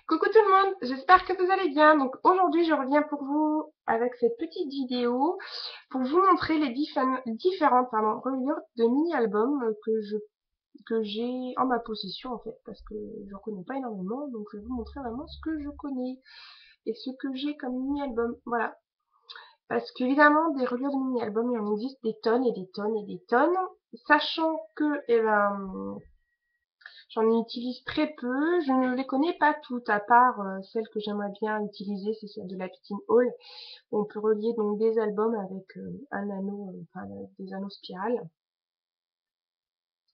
Coucou tout le monde, j'espère que vous allez bien. Donc aujourd'hui je reviens pour vous avec cette petite vidéo pour vous montrer les différentes reliures de mini-albums que j'ai en ma possession en fait parce que je ne connais pas énormément, donc je vais vous montrer vraiment ce que je connais et ce que j'ai comme mini-album. Voilà. Parce qu'évidemment des reliures de mini-albums il en existe des tonnes et des tonnes et des tonnes, sachant que j'en utilise très peu, je ne les connais pas toutes, à part celle que j'aimerais bien utiliser, c'est celle de la Pitting Hall. On peut relier donc des albums avec un anneau, des anneaux spirales.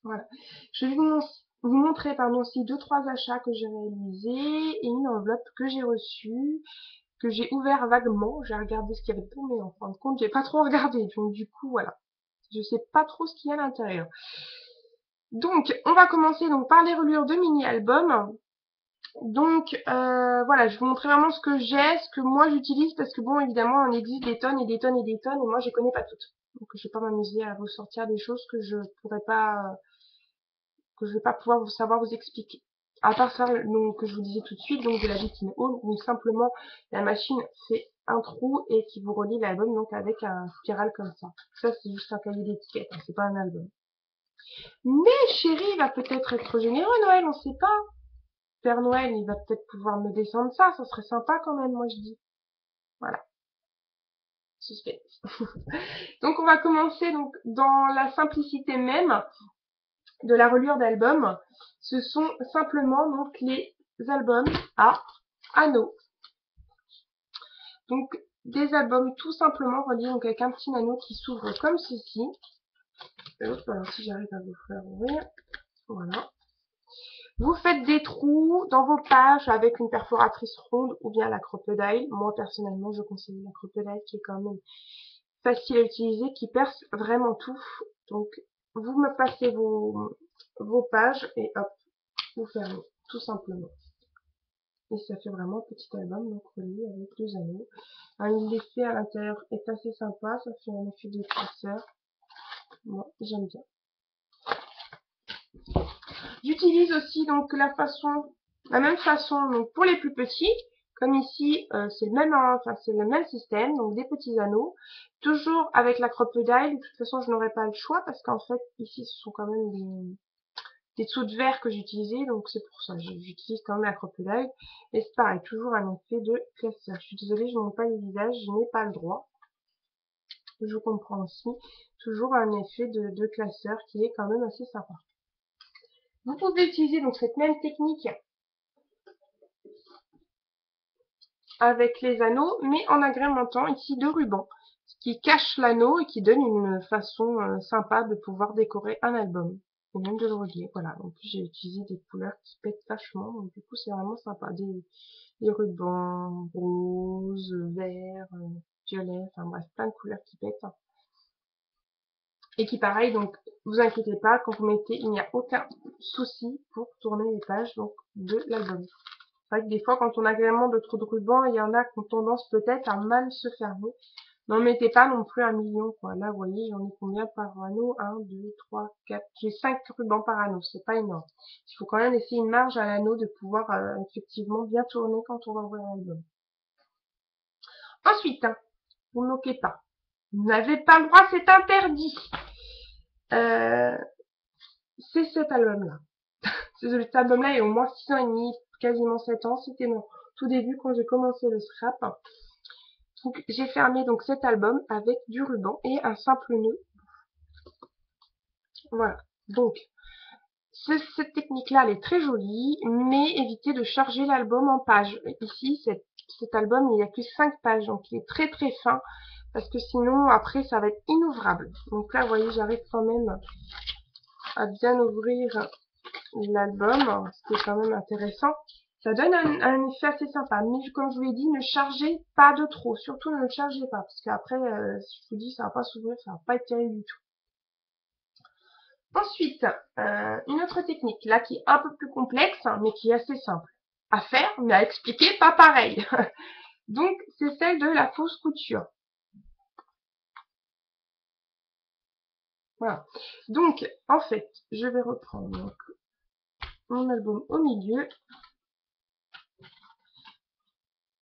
Voilà. Je vais vous montrer aussi deux trois achats que j'ai réalisés et une enveloppe que j'ai reçue, que j'ai ouvert vaguement. J'ai regardé ce qu'il y avait dedans, mais en fin de compte, j'ai pas trop regardé. Donc du coup, voilà. Je sais pas trop ce qu'il y a à l'intérieur. Donc, on va commencer donc par les reliures de mini-albums. Donc voilà, je vais vous montrer vraiment ce que j'ai, ce que moi j'utilise, parce que bon, évidemment, il existe des tonnes et des tonnes et des tonnes, et moi je les connais pas toutes. Donc je vais pas m'amuser à vous sortir des choses que je pourrais pas, que je vais pas pouvoir savoir vous expliquer. À part ça, donc que je vous disais tout de suite, donc de la Bitine Hall, où simplement la machine fait un trou et qui vous relie l'album donc avec un spiral comme ça. Ça c'est juste un cahier d'étiquette, hein, c'est pas un album. Mais chérie va peut-être être généreux Noël, on sait pas. Père Noël, il va peut-être pouvoir me descendre ça serait sympa quand même, moi je dis. Voilà, suspense. Donc on va commencer donc dans la simplicité même de la reliure d'album. Ce sont simplement donc les albums à anneaux. Donc des albums tout simplement reliés donc avec un petit anneau qui s'ouvre comme ceci. Hop, alors si j'arrive à vous faire ouvrir, voilà. Vous faites des trous dans vos pages avec une perforatrice ronde ou bien la crocodile. Moi, personnellement, je conseille la crocodile qui est quand même facile à utiliser, qui perce vraiment tout. Donc, vous me passez vos pages et hop, vous fermez, tout simplement. Et ça fait vraiment un petit album, donc relié avec deux anneaux. L'effet à l'intérieur est assez sympa, ça fait un effet de classeur. Moi, j'aime bien. J'utilise aussi donc la même façon donc pour les plus petits, comme ici c'est le même système, donc des petits anneaux, toujours avec la crocodile. De toute façon je n'aurai pas le choix parce qu'en fait ici ce sont quand même des dessous de verre que j'utilisais, donc c'est pour ça j'utilise quand même la crocodile. Et c'est pareil, toujours un effet de classeur. Je suis désolée, je ne montre pas les visages, je n'ai pas le droit. Je comprends aussi, toujours un effet de classeur qui est quand même assez sympa. Vous pouvez utiliser donc cette même technique avec les anneaux, mais en agrémentant ici de ruban, ce qui cache l'anneau et qui donne une façon sympa de pouvoir décorer un album, et même de le relier. Voilà, en plus j'ai utilisé des couleurs qui pètent vachement, donc du coup c'est vraiment sympa. Des rubans rose, vert, violet, enfin bref, plein de couleurs qui pètent. Et qui pareil, donc vous inquiétez pas, quand vous mettez, il n'y a aucun souci pour tourner les pages donc de l'album. C'est vrai que des fois, quand on a vraiment de trop de rubans, il y en a qui ont tendance peut-être à mal se fermer. N'en mettez pas non plus 1 million, quoi. Là, vous voyez, j'en ai combien par anneau? 1, 2, 3, 4. J'ai 5 rubans par anneau. C'est pas énorme. Il faut quand même laisser une marge à l'anneau de pouvoir effectivement bien tourner quand on va ouvrir l'album. Ensuite, hein, vous ne moquez pas. Vous n'avez pas le droit, c'est interdit. C'est cet album-là. Cet album-là est au moins 6 ans et demi, quasiment 7 ans. C'était mon tout début quand j'ai commencé le scrap. Donc j'ai fermé donc cet album avec du ruban et un simple nœud. Voilà. Donc cette technique-là, elle est très jolie, mais évitez de charger l'album en pages. Ici, cet album, il n'y a que 5 pages, donc il est très très fin, parce que sinon, après, ça va être inouvrable. Donc là, vous voyez, j'arrive quand même à bien ouvrir l'album, ce qui est quand même intéressant. Ça donne un effet assez sympa, mais comme je vous l'ai dit, ne chargez pas de trop, surtout ne le chargez pas, parce qu'après, si je vous dis, ça va pas s'ouvrir, ça va pas être terrible du tout. Ensuite, une autre technique, là, qui est un peu plus complexe, hein, mais qui est assez simple à faire, mais à expliquer, pas pareil. Donc, c'est celle de la fausse couture. Voilà. Donc, en fait, je vais reprendre donc, mon album au milieu.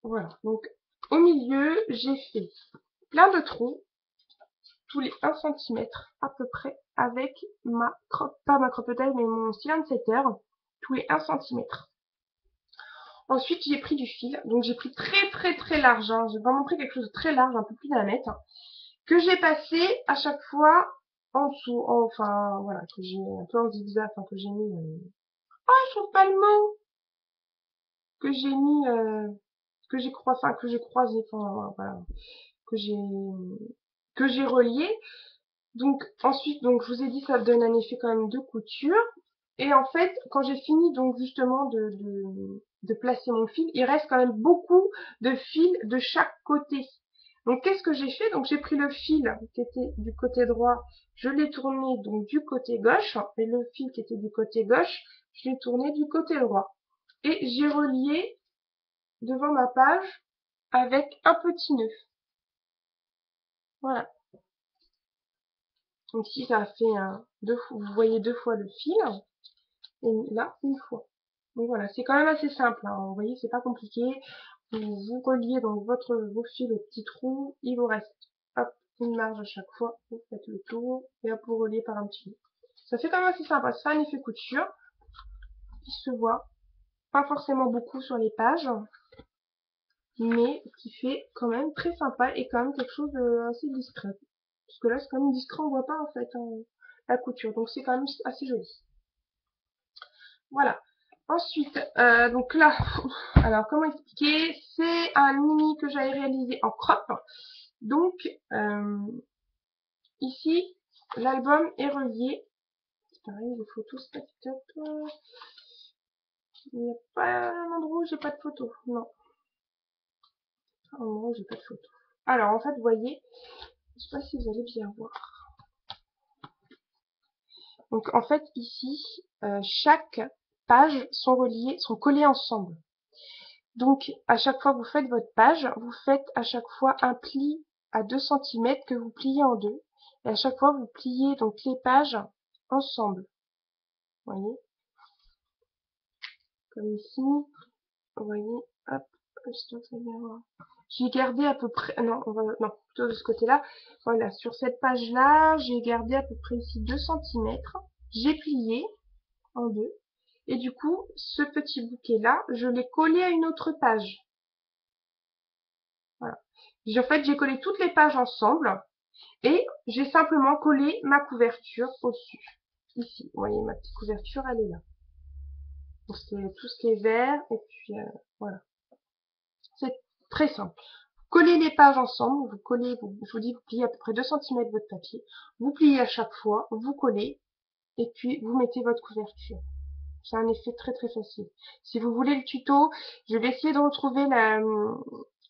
Voilà, donc au milieu, j'ai fait plein de trous, tous les 1 centimètre à peu près, avec pas ma croppetaille, mais mon cylindre setter, tous les 1 centimètre. Ensuite, j'ai pris du fil, donc j'ai pris très large, hein. J'ai vraiment pris quelque chose de très large, un peu plus d'un mètre, que j'ai passé à chaque fois en dessous, enfin voilà, que j'ai un peu en zigzag, enfin que j'ai mis, je trouve pas le mot, que j'ai mis, que j'ai croisé, enfin que j'ai croisé, enfin voilà, que j'ai que j'ai relié. Donc ensuite, donc je vous ai dit, ça donne un effet quand même de couture. Et en fait, quand j'ai fini donc justement de placer mon fil, il reste quand même beaucoup de fil de chaque côté. Donc qu'est-ce que j'ai fait? Donc j'ai pris le fil qui était du côté droit, je l'ai tourné donc du côté gauche, et le fil qui était du côté gauche, je l'ai tourné du côté droit. Et j'ai relié devant ma page avec un petit nœud. Voilà. Donc ici ça a fait vous voyez 2 fois le fil, et là une fois. Donc voilà, c'est quand même assez simple, hein. Vous voyez, c'est pas compliqué. Vous reliez donc vos fils au petit trou, il vous reste hop, une marge à chaque fois, vous faites le tour, et hop, vous reliez par un petit nœud. Ça fait quand même assez sympa, ça fait un effet couture, qui se voit, pas forcément beaucoup sur les pages, mais qui fait quand même très sympa et quand même quelque chose de assez discret. Parce que là, c'est quand même discret, on voit pas en fait la couture, donc c'est quand même assez joli. Voilà. Ensuite, donc là, alors comment expliquer? C'est un mini que j'avais réalisé en crop. Donc, ici, l'album est relié. C'est pareil, les photos, c'est pas top. Il n'y a pas un endroit où j'ai pas de photos. Non, un endroit où j'ai pas de photos. Alors, en fait, vous voyez, je sais pas si vous allez bien voir. Donc, en fait, ici, chaque page sont reliées, sont collées ensemble. Donc, à chaque fois que vous faites votre page, vous faites à chaque fois un pli à 2 centimètres que vous pliez en deux. Et à chaque fois, vous pliez donc les pages ensemble. Vous voyez? Comme ici. Vous voyez? Hop. J'espère que ça va bien voir. J'ai gardé à peu près, non, non, plutôt de ce côté-là. Voilà, sur cette page-là, j'ai gardé à peu près ici 2 centimètres. J'ai plié en deux. Et du coup, ce petit bouquet-là, je l'ai collé à une autre page. Voilà. En fait, j'ai collé toutes les pages ensemble et j'ai simplement collé ma couverture au-dessus. Ici, vous voyez, ma petite couverture, elle est là. Donc, c'est tout ce qui est vert et puis voilà. C'est très simple. Collez les pages ensemble, vous collez, je vous dis, vous pliez à peu près 2 centimètres votre papier, vous pliez à chaque fois, vous collez et puis vous mettez votre couverture. C'est un effet très facile. Si vous voulez le tuto, je vais essayer de retrouver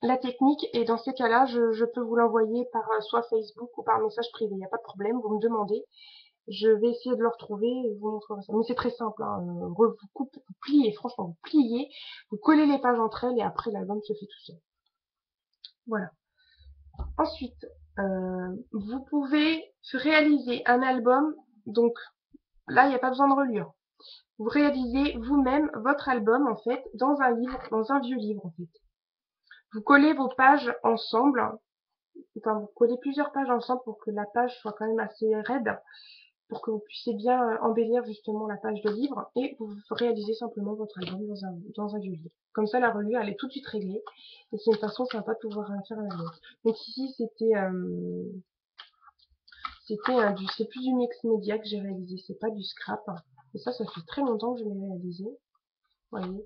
la technique et dans ces cas-là, je peux vous l'envoyer par soit Facebook ou par message privé. Il n'y a pas de problème, vous me demandez. Je vais essayer de le retrouver et vous montrer ça. Mais c'est très simple, hein. Vous coupez, vous pliez, franchement, vous pliez, vous collez les pages entre elles et après l'album se fait tout seul. Voilà. Ensuite, vous pouvez réaliser un album. Donc là, il n'y a pas besoin de reliure. Vous réalisez vous-même votre album en fait dans un livre, dans un vieux livre en fait. Vous collez vos pages ensemble, enfin vous collez plusieurs pages ensemble pour que la page soit quand même assez raide, pour que vous puissiez bien embellir justement la page de livre et vous réalisez simplement votre album dans un vieux livre. Comme ça la reliure elle est tout de suite réglée et c'est une façon sympa de pouvoir faire la chose. Donc ici c'est plus du mix média que j'ai réalisé, c'est pas du scrap. Et ça fait très longtemps que je l'ai réalisé. Vous voyez.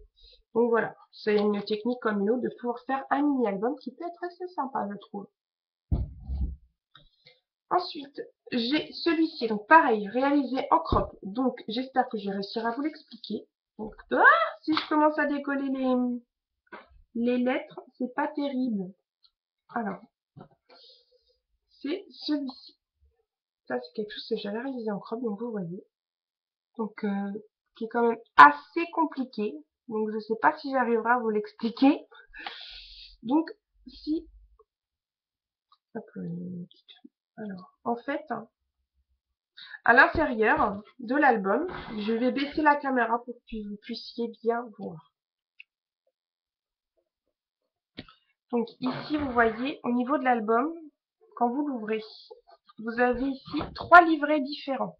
Donc voilà, c'est une technique comme une autre de pouvoir faire un mini-album qui peut être assez sympa, je trouve. Ensuite, j'ai celui-ci, donc pareil, réalisé en crop. Donc j'espère que je vais réussir à vous l'expliquer. Donc, si je commence à décoller les lettres, c'est pas terrible. Alors, c'est celui-ci. Ça, c'est quelque chose que j'avais réalisé en crop, donc vous voyez. Donc, qui est quand même assez compliqué. Donc, je sais pas si j'arriverai à vous l'expliquer. Donc, si... Hop, alors, en fait, à l'intérieur de l'album, je vais baisser la caméra pour que vous puissiez bien voir. Donc ici, vous voyez, au niveau de l'album, quand vous l'ouvrez, vous avez ici 3 livrets différents.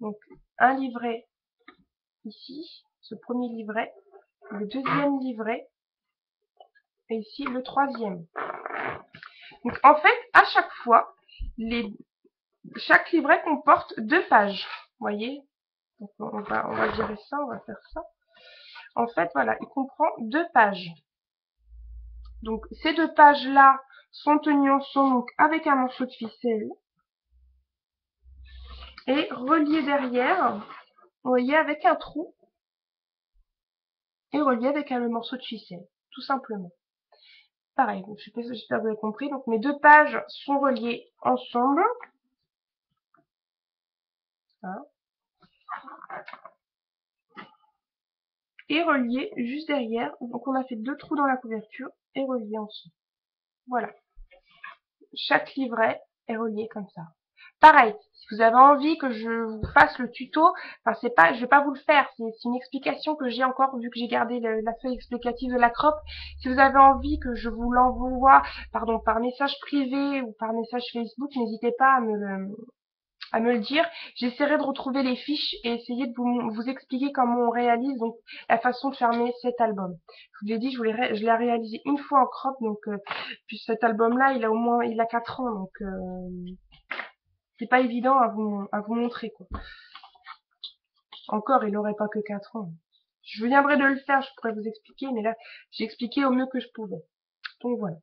Donc un livret ici, ce premier livret, le deuxième livret, et ici le troisième. Donc en fait, à chaque fois, chaque livret comporte 2 pages. Vous voyez? Donc on va virer ça, on va faire ça. En fait, voilà, il comprend 2 pages. Donc ces 2 pages-là sont tenues ensemble donc, avec un morceau de ficelle et reliées derrière, vous voyez, avec un trou et reliées avec un morceau de ficelle, tout simplement. Pareil, j'espère que vous avez compris. Donc mes 2 pages sont reliées ensemble. Hein, et reliées juste derrière. Donc on a fait 2 trous dans la couverture et reliées ensemble. Voilà. Chaque livret est relié comme ça. Pareil, si vous avez envie que je vous fasse le tuto, enfin c'est pas, je vais pas vous le faire, c'est une explication que j'ai encore vu que j'ai gardé la feuille explicative de la crop. Si vous avez envie que je vous l'envoie, pardon, par message privé ou par message Facebook, n'hésitez pas à me le dire. J'essaierai de retrouver les fiches et essayer de vous expliquer comment on réalise donc la façon de fermer cet album. Je vous l'ai dit, je l'ai réalisé une fois en crop, donc puis cet album-là, il a 4 ans, donc c'est pas évident à vous montrer quoi. Encore, il aurait pas que 4 ans. Je viendrai de le faire, je pourrais vous expliquer, mais là, j'ai expliqué au mieux que je pouvais. Donc voilà.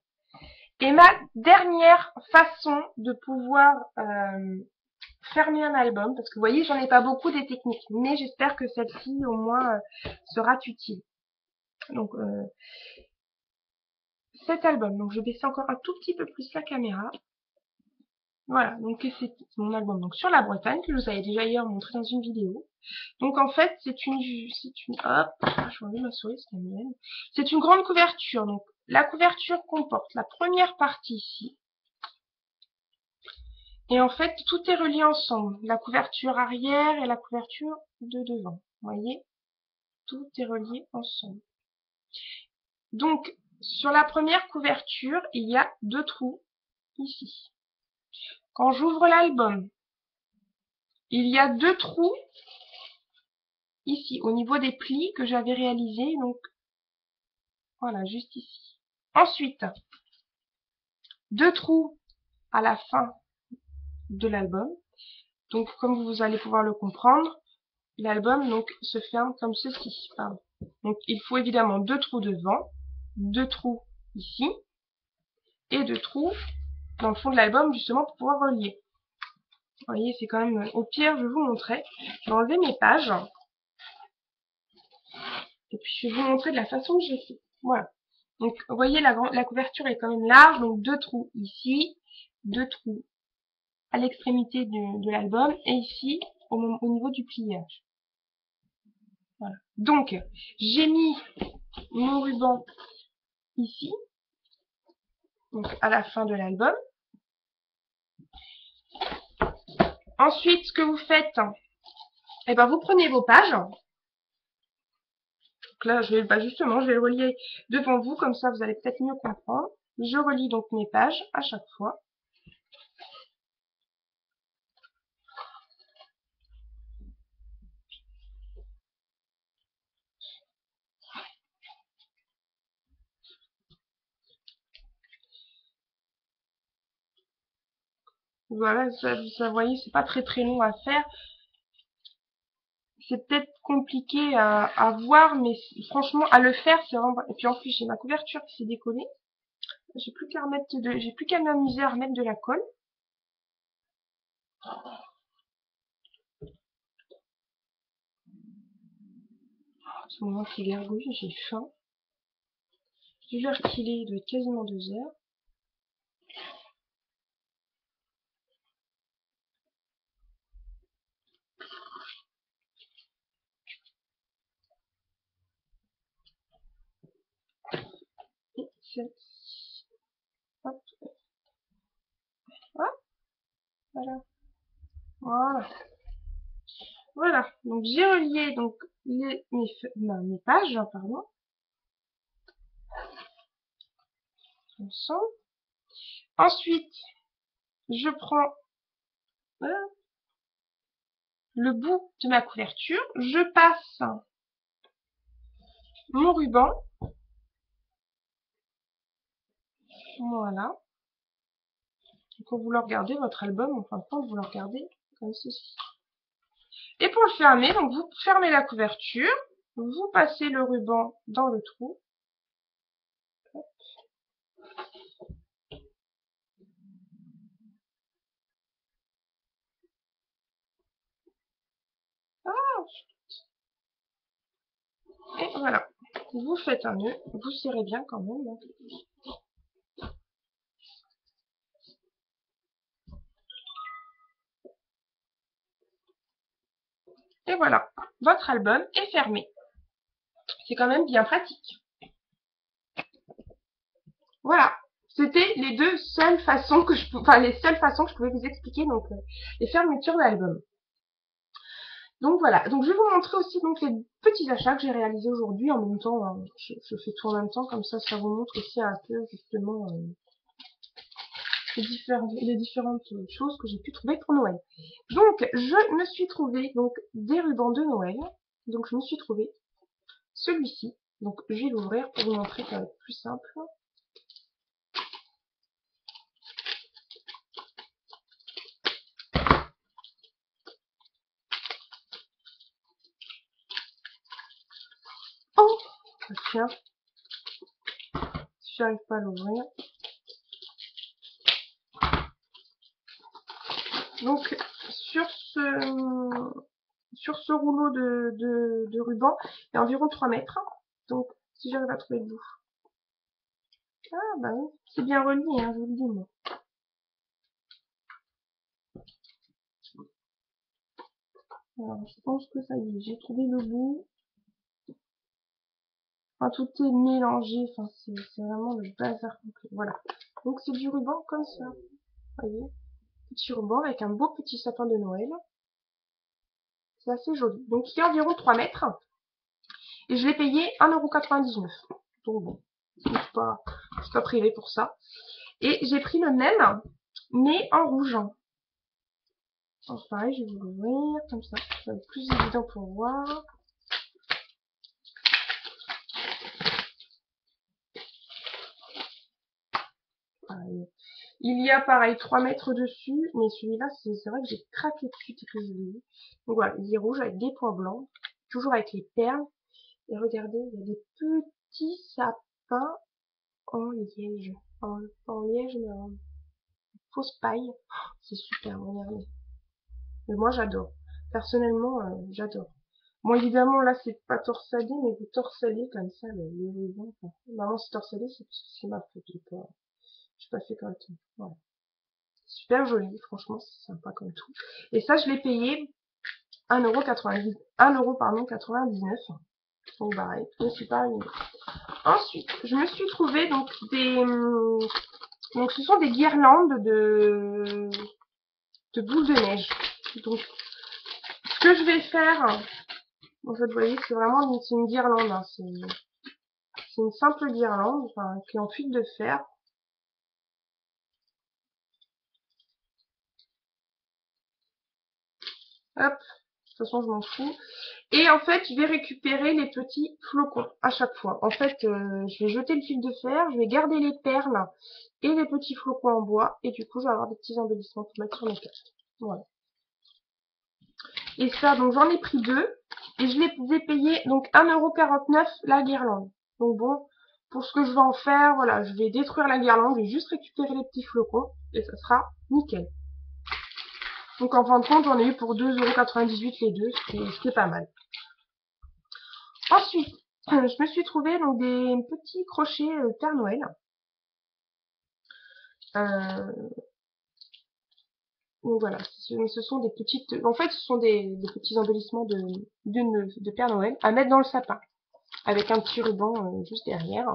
Et ma dernière façon de pouvoir fermer un album, parce que vous voyez, j'en ai pas beaucoup des techniques, mais j'espère que celle-ci au moins sera utile. Donc cet album, donc je baisse encore un tout petit peu plus la caméra. Voilà, donc c'est mon album donc sur la Bretagne que je vous avais déjà hier montré dans une vidéo. Donc en fait hop, je vais enlever ma souris, c'est la mienne. C'est une grande couverture. Donc la couverture comporte la première partie ici. Et en fait, tout est relié ensemble. La couverture arrière et la couverture de devant. Vous voyez? Tout est relié ensemble. Donc, sur la première couverture, il y a 2 trous ici. Quand j'ouvre l'album, il y a 2 trous ici, au niveau des plis que j'avais réalisés. Donc, voilà, juste ici. Ensuite, 2 trous à la fin de l'album. Donc, comme vous allez pouvoir le comprendre, l'album donc se ferme comme ceci. Pardon. Donc, il faut évidemment 2 trous devant, 2 trous ici, et 2 trous dans le fond de l'album, justement, pour pouvoir relier. Vous voyez, c'est quand même... Au pire, je vais vous montrer. Je vais enlever mes pages. Et puis, je vais vous montrer de la façon que j'ai fait. Voilà. Donc, vous voyez, la couverture est quand même large. Donc, 2 trous ici, 2 trous à l'extrémité de l'album, et ici, au niveau du pliage. Voilà. Donc, j'ai mis mon ruban ici, donc à la fin de l'album. Ensuite, ce que vous faites, eh ben, vous prenez vos pages. Donc là, justement, je vais le relier devant vous, comme ça vous allez peut-être mieux comprendre. Je relie donc mes pages à chaque fois. Voilà, ça vous voyez, c'est pas très long à faire. C'est peut-être compliqué à voir, mais franchement, à le faire, c'est vraiment... Et puis en plus, j'ai ma couverture qui s'est décollée. J'ai plus qu'à m'amuser à remettre de la colle. C'est le moment qu'il gargouille, j'ai faim. Vu l'heure qu'il est, il doit être quasiment 2 heures. Et celle-ci. Hop. Hop. Voilà. Voilà. Voilà. Donc j'ai relié donc mes pages, pardon. comme ça. Ensuite, je prends le bout de ma couverture, je passe mon ruban, voilà. Et quand vous le regardez, votre album, en fin de compte, vous le regardez comme ceci. Et pour le fermer, donc vous fermez la couverture, vous passez le ruban dans le trou. Et voilà. Vous faites un nœud, vous serrez bien quand même. Et voilà, votre album est fermé. C'est quand même bien pratique. Voilà. C'était les deux seules façons que les seules façons que je pouvais vous expliquer, donc, les fermetures d'album. Donc voilà, donc je vais vous montrer aussi donc les petits achats que j'ai réalisés aujourd'hui en même temps, hein. Je fais tout en même temps, comme ça vous montre aussi un peu justement les différentes choses que j'ai pu trouver pour Noël. Donc je me suis trouvé donc des rubans de Noël, donc je me suis trouvé celui-ci, donc je vais l'ouvrir pour vous montrer que ça va être plus simple. Oh, tiens, si j'arrive pas à l'ouvrir. Donc sur ce rouleau de ruban, il y a environ 3 mètres. Donc si j'arrive à trouver le bout. Ah bah oui, c'est bien relié, hein, je vous le dis moi. Alors je pense que ça y est, j'ai trouvé le bout. Enfin, tout est mélangé, enfin c'est vraiment le bazar complet. Voilà. Donc c'est du ruban comme ça. Vous voyez, petit ruban avec un beau petit sapin de Noël. C'est assez joli. Donc il fait environ 3 mètres. Et je l'ai payé 1,99 €. Donc bon, je suis pas privée pour ça. Et j'ai pris le même, mais en rouge. Alors pareil, je vais vous l'ouvrir comme ça va être plus évident pour voir. Pareil. Il y a pareil 3 mètres dessus, mais celui-là, c'est vrai que j'ai craqué dessus dès que je l'ai vu. Donc voilà, il est rouge avec des points blancs, toujours avec les perles. Et regardez, il y a des petits sapins en liège. En liège, mais en fausse paille. Oh, c'est super, regardez. Mais moi, j'adore. Personnellement, j'adore. Bon, évidemment, là, c'est pas torsadé, mais vous torsadez comme ça le ruban. Enfin, normalement, c'est torsadé, c'est ma faute. J'ai pas fait correctement. Voilà. Super joli, franchement, c'est sympa comme tout. Et ça, je l'ai payé 1,99 €. Donc, pareil, je me suis pas ruinée. Ensuite, je me suis trouvé donc donc ce sont des guirlandes de boules de neige. Donc, ce que je vais faire, en fait, vous voyez, c'est vraiment une guirlande. Hein, c'est une simple guirlande, enfin, qui est en fil de fer. Hop, de toute façon, je m'en fous. Et en fait, je vais récupérer les petits flocons à chaque fois. En fait, je vais jeter le fil de fer, je vais garder les perles et les petits flocons en bois. Et du coup, je vais avoir des petits embellissements pour mettre sur mes cartes. Voilà. Et ça, donc j'en ai pris deux. Et je les ai payés donc 1,49 € la guirlande. Donc bon, pour ce que je vais en faire, voilà, je vais détruire la guirlande, je vais juste récupérer les petits flocons. Et ça sera nickel. Donc en fin de compte, j'en ai eu pour 2,98 € les deux, ce qui est pas mal. Ensuite, je me suis trouvé donc des petits crochets Père Noël. Donc voilà, ce sont des petites, en fait, ce sont des petits embellissements de Père Noël à mettre dans le sapin, avec un petit ruban juste derrière.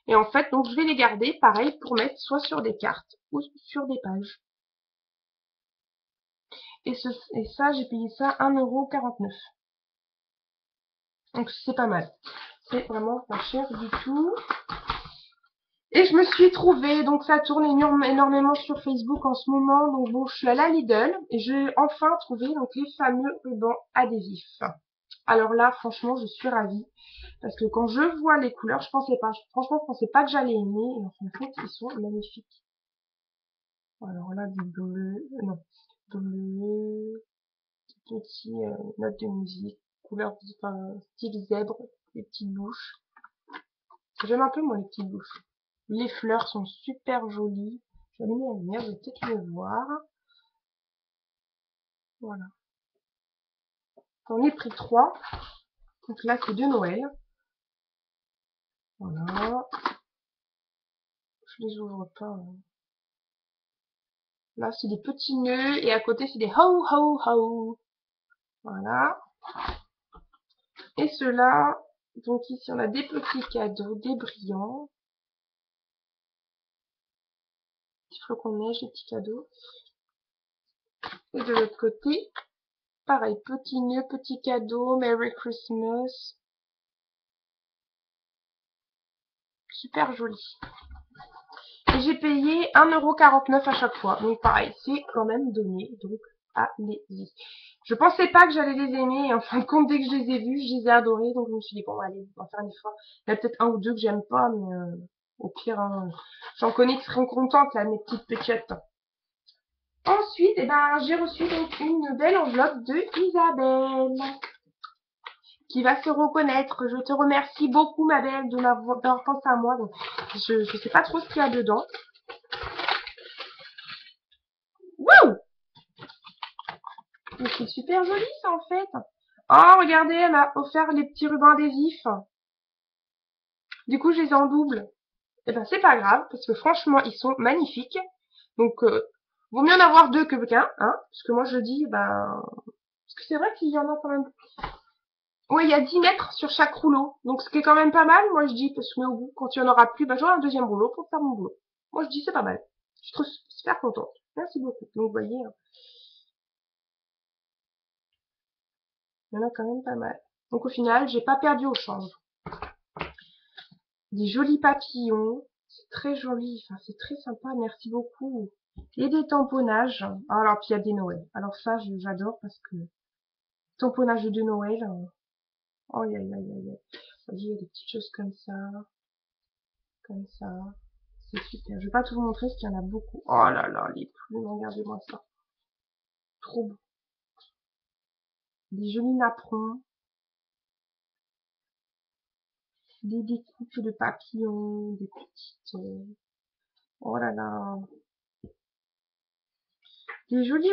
Et en fait, donc je vais les garder, pareil, pour mettre soit sur des cartes ou sur des pages. Et ça, j'ai payé ça 1,49 €. Donc c'est pas mal. C'est vraiment pas cher du tout. Et je me suis trouvée, donc ça tourne énormément sur Facebook en ce moment, donc bon, je suis allée à Lidl et j'ai enfin trouvé donc les fameux rubans adhésifs. Alors là, franchement, je suis ravie parce que quand je vois les couleurs, franchement, je pensais pas que j'allais aimer et en fin de compte, ils sont magnifiques. Alors là, du bleu, non, bleu, petit note de musique, couleur, enfin, style zèbre, les petites bouches. J'aime un peu moi les petites bouches. Les fleurs sont super jolies. Je vais allumer la lumière, je vais peut-être le voir. Voilà. J'en ai pris 3. Donc là, c'est de Noël. Voilà. Je les ouvre pas. Là, c'est des petits nœuds et à côté, c'est des ho ho ho. Voilà. Et ceux-là, donc ici, on a des petits cadeaux, des brillants. Petit flocon de neige, des petits cadeaux. Et de l'autre côté, pareil, petits nœuds, petits cadeaux, Merry Christmas. Super joli. Et j'ai payé 1,49 € à chaque fois. Donc pareil, c'est quand même donné. Donc allez-y. Je pensais pas que j'allais les aimer. Et en fin de compte, dès que je les ai vus, je les ai adorés. Donc je me suis dit, bon, allez, on va faire un effort. Il y en a peut-être un ou deux que j'aime pas, mais au pire, hein, j'en connais qui seront contentes, là, mes petites pétiottes. Ensuite, eh ben, j'ai reçu donc une belle enveloppe de Isabelle, qui va se reconnaître. Je te remercie beaucoup, ma belle, d'avoir pensé à moi. Donc, je sais pas trop ce qu'il y a dedans. Wouh! Mais c'est super joli, ça, en fait. Oh, regardez, elle m'a offert les petits rubans adhésifs. Du coup, je les ai en double. Eh ben, c'est pas grave, parce que franchement, ils sont magnifiques. Donc, vaut mieux en avoir 2 que qu'un, hein. Parce que moi, je dis, ben, parce que c'est vrai qu'il y en a quand même. Ouais, il y a 10 mètres sur chaque rouleau. Donc, ce qui est quand même pas mal, moi, je dis, parce que mais au bout, quand il y en aura plus, ben, j'aurai un deuxième rouleau pour faire mon boulot. Moi, je dis, c'est pas mal. Je trouve super contente. Merci beaucoup. Donc, vous voyez, hein, il y en a quand même pas mal. Donc, au final, j'ai pas perdu au change. Des jolis papillons. C'est très joli. Enfin, c'est très sympa. Merci beaucoup. Et des tamponnages. Ah, alors, puis il y a des Noël. Alors ça, j'adore parce que tamponnage de Noël. Oh, aïe, aïe, aïe, aïe. Vous voyez, il y a des petites choses comme ça. Comme ça. C'est super. Je vais pas tout vous montrer parce qu'il y en a beaucoup. Oh là là, les plumes. Regardez-moi ça. Trop beau. Des jolis napperons. Des découpes de papillons. Des petites... Oh là là. Des jolis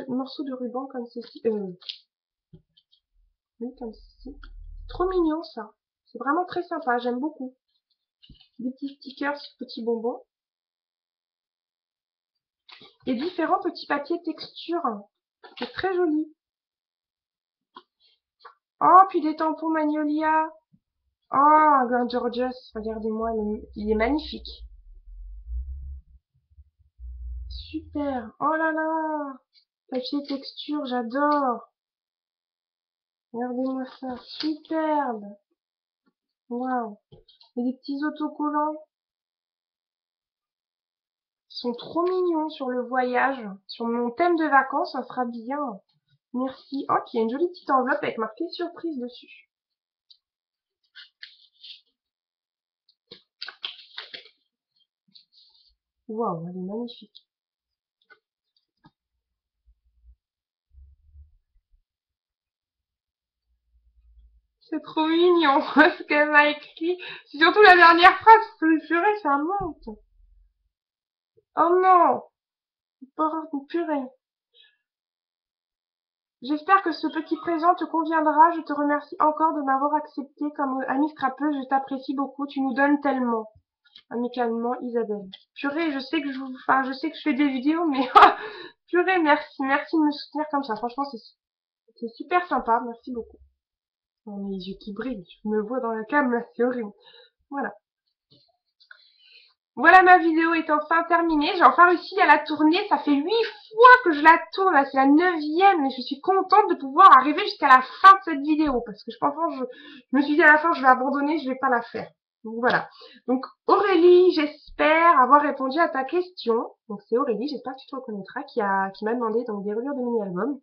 morceaux de ruban comme ceci. Oui, comme ceci. Trop mignon ça. C'est vraiment très sympa, j'aime beaucoup. Des petits stickers, petits bonbons. Et différents petits papiers texture. C'est très joli. Oh, puis des tampons Magnolia. Oh, un Gorgeous. Regardez-moi, il est magnifique. Super. Oh là là. Papier texture, j'adore. Regardez-moi ça. Superbe. Waouh. Et des petits autocollants. Ils sont trop mignons sur le voyage. Sur mon thème de vacances, ça sera bien. Merci. Oh, puis il y a une jolie petite enveloppe avec marqué surprise dessus. Waouh, elle est magnifique. C'est trop mignon ce qu'elle m'a écrit. C'est surtout la dernière phrase, purée, ça monte. Oh non, purée. J'espère que ce petit présent te conviendra. Je te remercie encore de m'avoir accepté comme amie scrappeuse. Je t'apprécie beaucoup. Tu nous donnes tellement. Amicalement, Isabelle. Purée, je sais que je fais des vidéos, mais purée, merci de me soutenir comme ça. Franchement, c'est super sympa. Merci beaucoup. Oh, mes yeux qui brillent. Je me vois dans la cam, là, c'est horrible. Voilà. Voilà, ma vidéo est enfin terminée. J'ai enfin réussi à la tourner. Ça fait 8 fois que je la tourne. Là, c'est la 9e. Mais je suis contente de pouvoir arriver jusqu'à la fin de cette vidéo. Parce que je me suis dit à la fin, je vais abandonner, je vais pas la faire. Donc voilà. Donc Aurélie, j'espère avoir répondu à ta question. Donc c'est Aurélie, j'espère que tu te reconnaîtras, qui m'a demandé donc des reliures de mini-albums.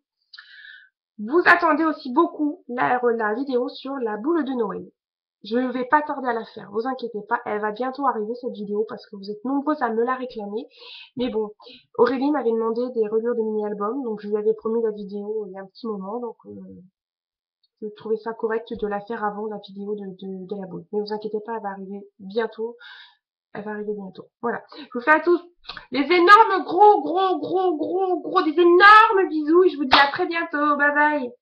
Vous attendez aussi beaucoup la vidéo sur la boule de Noël. Je ne vais pas tarder à la faire, vous inquiétez pas, elle va bientôt arriver cette vidéo parce que vous êtes nombreux à me la réclamer. Mais bon, Aurélie m'avait demandé des reliures de mini-albums, donc je lui avais promis la vidéo il y a un petit moment, donc je trouvais ça correct de la faire avant la vidéo de la boule. Mais vous inquiétez pas, elle va arriver bientôt. Elle va arriver bientôt. Voilà. Je vous fais à tous des énormes des énormes bisous et je vous dis à très bientôt. Bye bye.